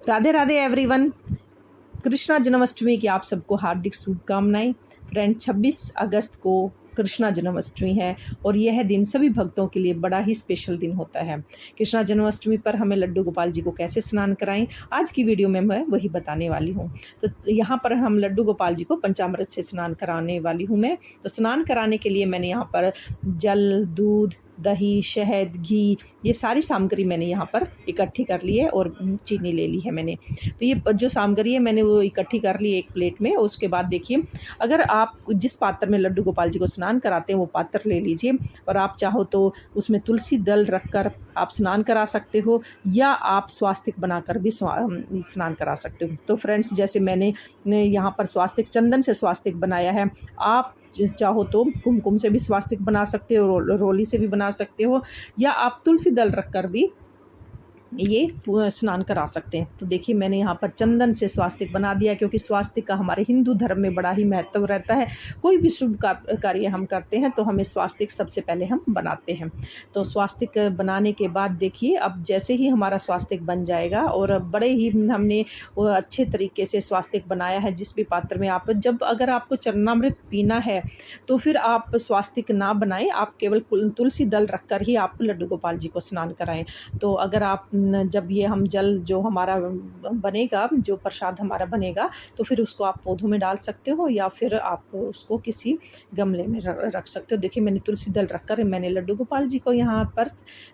Radhe Radhe everyone. Krishna Janmashtami की आप सबको हार्दिक शुभकामनाएं। फ्रेंड, 26 अगस्त को कृष्णा जन्माष्टमी है और यह दिन सभी भक्तों के लिए बड़ा ही स्पेशल दिन होता है। कृष्णा जन्माष्टमी पर हमें लड्डू गोपाल जी को कैसे स्नान कराएं, आज की वीडियो में मैं वही बताने वाली हूँ। तो यहाँ पर हम लड्डू गोपाल जी को पंचामृत से स्नान कराने वाली हूँ मैं। तो स्नान कराने के लिए मैंने यहाँ पर जल, दूध, दही, शहद, घी, ये सारी सामग्री मैंने यहाँ पर इकट्ठी कर ली है और चीनी ले ली है मैंने। तो ये जो सामग्री है मैंने वो इकट्ठी कर ली एक प्लेट में। उसके बाद देखिए, अगर आप जिस पात्र में लड्डू गोपाल जी को स्नान कराते हैं वो पात्र ले लीजिए और आप चाहो तो उसमें तुलसी दल रखकर आप स्नान करा सकते हो या आप स्वास्तिक बनाकर भी स्नान करा सकते हो। तो फ्रेंड्स, जैसे मैंने यहाँ पर स्वास्तिक, चंदन से स्वास्तिक बनाया है। आप चाहो तो कुमकुम से भी स्वास्तिक बना सकते हो, रोली से भी बना सकते हो, या आप तुलसी दल रखकर भी ये स्नान करा सकते हैं। तो देखिए, मैंने यहाँ पर चंदन से स्वास्तिक बना दिया क्योंकि स्वास्तिक का हमारे हिंदू धर्म में बड़ा ही महत्व रहता है। कोई भी शुभ कार्य हम करते हैं तो हमें स्वास्तिक सबसे पहले हम बनाते हैं। तो स्वास्तिक बनाने के बाद देखिए, अब जैसे ही हमारा स्वास्तिक बन जाएगा और बड़े ही हमने अच्छे तरीके से स्वास्तिक बनाया है, जिस भी पात्र में आप, जब अगर आपको चरणामृत पीना है तो फिर आप स्वास्तिक ना बनाएं, आप केवल तुलसी दल रखकर ही आप लड्डू गोपाल जी को स्नान कराएं। तो अगर आप जब ये हम जल जो हमारा बनेगा, जो प्रसाद हमारा बनेगा, तो फिर उसको आप पौधों में डाल सकते हो या फिर आप उसको किसी गमले में रख सकते हो। देखिए, मैंने तुलसी दल रखकर मैंने लड्डू गोपाल जी को यहाँ पर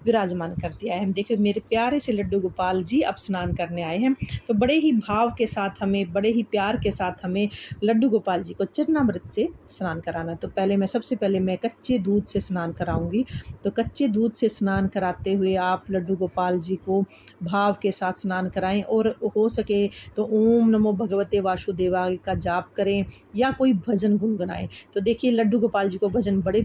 विराजमान कर दिया है। देखिए, मेरे प्यारे से लड्डू गोपाल जी अब स्नान करने आए हैं। तो बड़े ही भाव के साथ हमें, बड़े ही प्यार के साथ हमें लड्डू गोपाल जी को चरणामृत से स्नान कराना। तो सबसे पहले मैं कच्चे दूध से स्नान कराऊंगी। तो कच्चे दूध से स्नान कराते हुए आप लड्डू गोपाल जी को भाव के साथ स्नान कराएं और हो सके तो ओम नमो भगवते वासुदेवाय का जाप करें या कोई भजन गुनगुनाएं। तो देखिए, लड्डू गोपाल जी को भजन बड़े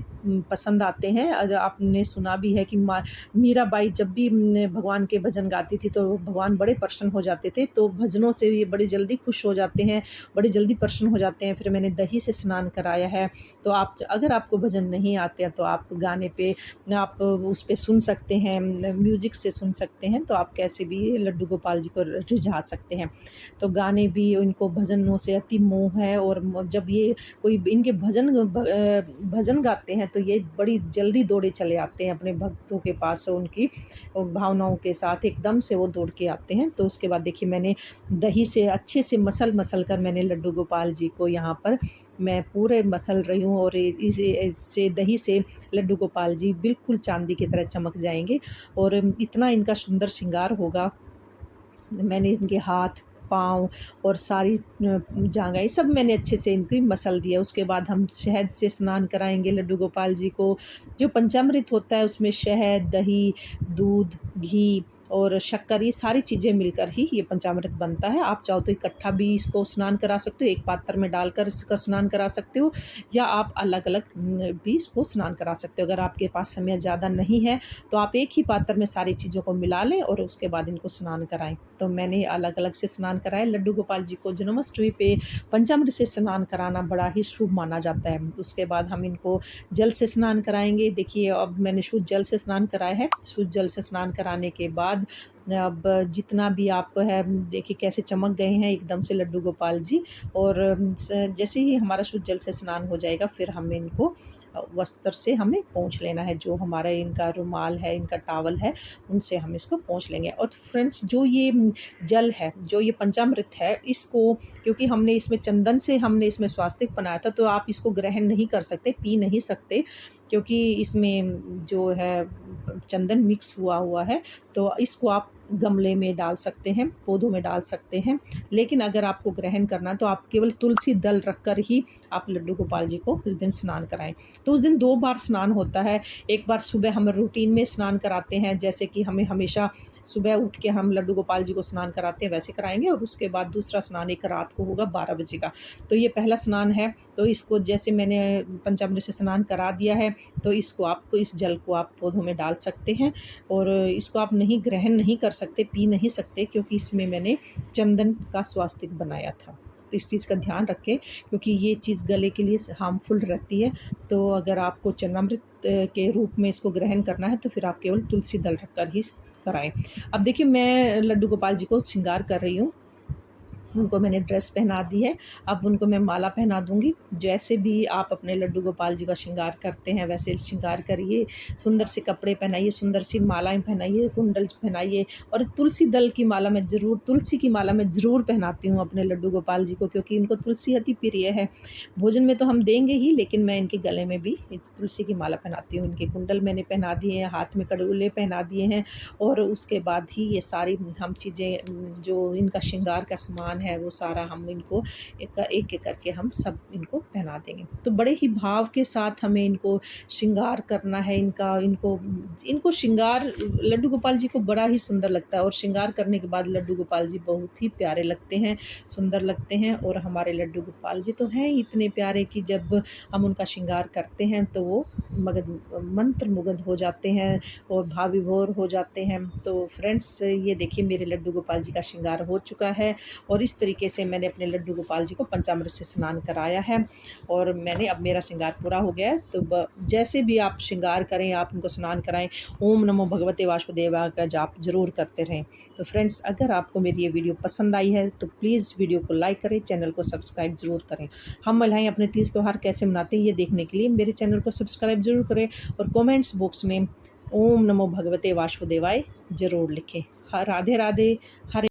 पसंद आते हैं। आपने सुना भी है कि मीराबाई जब भी भगवान के भजन गाती थी तो भगवान बड़े प्रसन्न हो जाते थे। तो भजनों से ये बड़े जल्दी खुश हो जाते हैं, बड़े जल्दी प्रसन्न हो जाते हैं। फिर मैंने दही से स्नान कराया है। तो आप, अगर आपको भजन नहीं आते हैं तो आप गाने पे, आप उस पे सुन सकते हैं, म्यूजिक से सुन सकते हैं। तो आप कैसे भी लड्डू गोपाल जी को रिझा सकते हैं। तो गाने भी, इनको भजनों से अति मोह है और जब ये कोई इनके भजन गाते हैं तो ये बड़ी जल्दी दौड़े चले आते हैं अपने भक्तों के पास, उनकी भावनाओं के साथ एकदम से वो दौड़ के आते हैं। तो उसके बाद देखिए, मैंने दही से अच्छे से मसल कर मैंने लड्डू गोपाल जी को यहाँ पर मैं पूरे मसल रही हूँ और इससे दही से लड्डू गोपाल जी बिल्कुल चांदी की तरह चमक जाएंगे और इतना इनका सुंदर श्रृंगार होगा। मैंने इनके हाथ, पाँव और सारी जांघें सब मैंने अच्छे से इनकी मसल दिया। उसके बाद हम शहद से स्नान कराएंगे लड्डू गोपाल जी को। जो पंचामृत होता है उसमें शहद, दही, दूध, घी और शक्कर, ये सारी चीज़ें मिलकर ही ये पंचामृत बनता है। आप चाहो तो इकट्ठा भी इसको स्नान करा सकते हो, एक पात्र में डालकर इसका स्नान करा सकते हो, या आप अलग अलग भी इसको स्नान करा सकते हो। अगर आपके पास समय ज़्यादा नहीं है तो आप एक ही पात्र में सारी चीज़ों को मिला लें और उसके बाद इनको स्नान कराएं। तो मैंने अलग अलग से स्नान कराया। लड्डू गोपाल जी को जन्माष्टमी पे पंचामृत से स्नान कराना बड़ा ही शुभ माना जाता है। उसके बाद हम इनको जल से स्नान कराएंगे। देखिए, अब मैंने शुद्ध जल से स्नान कराया है। शुद्ध जल से स्नान कराने के बाद अब जितना भी आप है, देखिए कैसे चमक गए हैं एकदम से लड्डू गोपाल जी। और जैसे ही हमारा शुद्ध जल से स्नान हो जाएगा फिर हमें इनको वस्त्र से हमें पोंछ लेना है। जो हमारा इनका रुमाल है, इनका टॉवल है, उनसे हम इसको पोंछ लेंगे। और फ्रेंड्स, जो ये जल है, जो ये पंचामृत है, इसको, क्योंकि हमने इसमें चंदन से हमने इसमें स्वास्तिक बनाया था, तो आप इसको ग्रहण नहीं कर सकते, पी नहीं सकते, क्योंकि इसमें जो है चंदन मिक्स हुआ है। तो इसको आप गमले में डाल सकते हैं, पौधों में डाल सकते हैं। लेकिन अगर आपको ग्रहण करना है तो आप केवल तुलसी दल रखकर ही आप लड्डू गोपाल जी को उस दिन स्नान कराएं। तो उस दिन 2 बार स्नान होता है। एक बार सुबह हम रूटीन में स्नान कराते हैं, जैसे कि हमें हमेशा सुबह उठ के हम लड्डू गोपाल जी को स्नान कराते हैं वैसे कराएंगे, और उसके बाद दूसरा स्नान एक रात को होगा 12 बजे का। तो ये पहला स्नान है। तो इसको जैसे मैंने पंचामृत से स्नान करा दिया है, तो इस जल को आप पौधों में डाल सकते हैं और इसको आप ग्रहण नहीं कर सकते, पी नहीं सकते, क्योंकि इसमें मैंने चंदन का स्वास्तिक बनाया था। तो इस चीज़ का ध्यान रखें, क्योंकि ये चीज़ गले के लिए हार्मफुल रहती है। तो अगर आपको चरणामृत के रूप में इसको ग्रहण करना है तो फिर आप केवल तुलसी दल रखकर ही कराएँ। अब देखिए मैं लड्डू गोपाल जी को श्रृंगार कर रही हूँ। उनको मैंने ड्रेस पहना दी है, अब उनको मैं माला पहना दूँगी। जैसे भी आप अपने लड्डू गोपाल जी का श्रृंगार करते हैं, वैसे श्रृंगार करिए, सुंदर से कपड़े पहनाइए, सुंदर सी मालाएँ पहनाइए, कुंडल पहनाइए और तुलसी की माला मैं ज़रूर पहनाती हूँ अपने लड्डू गोपाल जी को, क्योंकि इनको तुलसी अति प्रिय है। भोजन में तो हम देंगे ही, लेकिन मैं इनके गले में भी इस तुलसी की माला पहनाती हूँ। इनके कुंडल मैंने पहना दिए हैं, हाथ में कड़ुले पहना दिए हैं और उसके बाद ही ये सारी हम चीज़ें जो इनका श्रृंगार का सामान है वो सारा हम इनको एक-एक करके हम सब इनको पहना देंगे। तो बड़े ही भाव के साथ हमें इनको श्रृंगार करना है। इनको इनको श्रृंगार लड्डू गोपाल जी को बड़ा ही सुंदर लगता है और श्रृंगार करने के बाद लड्डू गोपाल जी बहुत ही प्यारे लगते हैं, सुंदर लगते हैं और हमारे लड्डू गोपाल जी तो हैं ही इतने प्यारे कि जब हम उनका श्रृंगार करते हैं तो वो मंत्रमुग्ध हो जाते हैं और भाव विभोर हो जाते हैं। तो फ्रेंड्स ये देखिए मेरे लड्डू गोपाल जी का श्रृंगार हो चुका है और इस तरीके से मैंने अपने लड्डू गोपाल जी को पंचामृत से स्नान कराया है और अब मेरा श्रृंगार पूरा हो गया है। तो जैसे भी आप श्रृंगार करें, आप उनको स्नान कराएं, ओम नमो भगवते वासुदेवाय का जाप जरूर करते रहें। तो फ्रेंड्स अगर आपको मेरी ये वीडियो पसंद आई है तो प्लीज़ वीडियो को लाइक करें, चैनल को सब्सक्राइब जरूर करें। हम महिलाएं अपने तीज त्यौहार कैसे मनाते हैं ये देखने के लिए मेरे चैनल को सब्सक्राइब जरूर करें और कमेंट्स बॉक्स में ओम नमो भगवते वासुदेवाय ज़रूर लिखें। राधे राधे। हरे